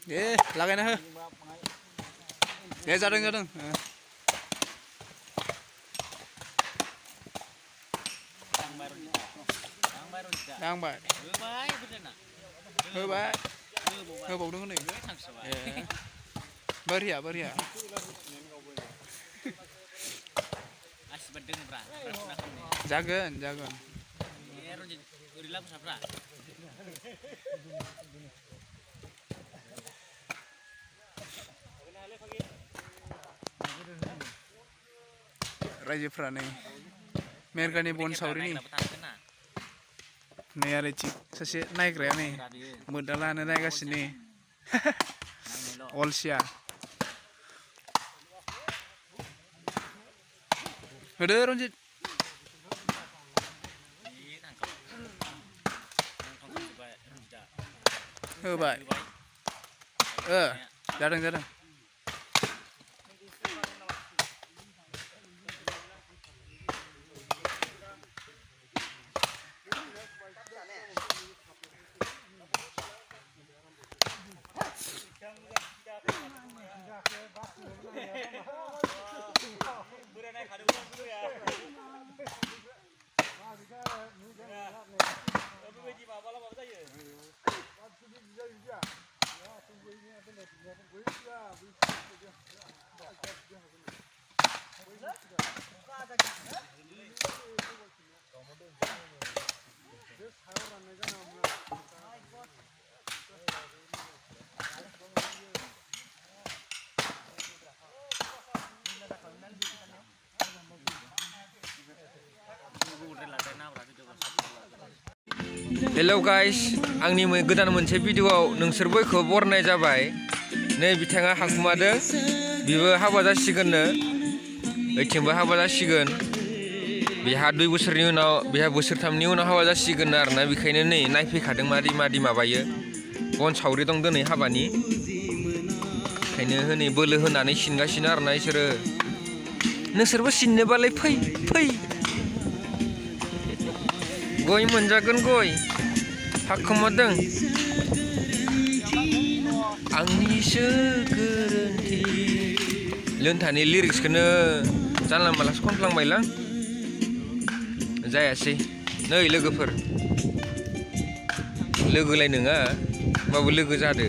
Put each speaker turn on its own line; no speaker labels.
लागायना हो जादों दांबाय होबाय होबावदों हनै बोरिया जागोन रायजोफ्रा नै मेरगानि बन सावरिनि नै आरो सासे नायग्राया नै मोदा लानो नायगासिनो अलसिया होदो रन्जित होबाय जादों हेलौ गाइस आंनि गोदान मोनसे भिडिअआव नोंसोर बयखौ बरनाय जाबाय नै बिथाङा हाखुमादों बिबो हाबा जासिगोननो ओइथिंबो हाबा जासिगोन बिहा 2 बोसोरनि उनाव बिहा बोसोरथामनि उनाव हाबा जासिगोन आरोना बेखायनो नै नायफैखादों मादि माबायो बन सावरि दं दिनै हाबानि ओंखायनो हनै बोलो होनानै सिनगासिनो आरोना इसोरो नोंसोरबो सिननोबालाय फै गय मोनजागोन गय हाखुमादों आंनिसो गोरोन्थि लोंथानि लिरिक्सखौनो जानला मानलासो खनफ्लांबायलां जायासै नै लोगोफोर लोगोलाय नङा होमबाबो लोगो जादो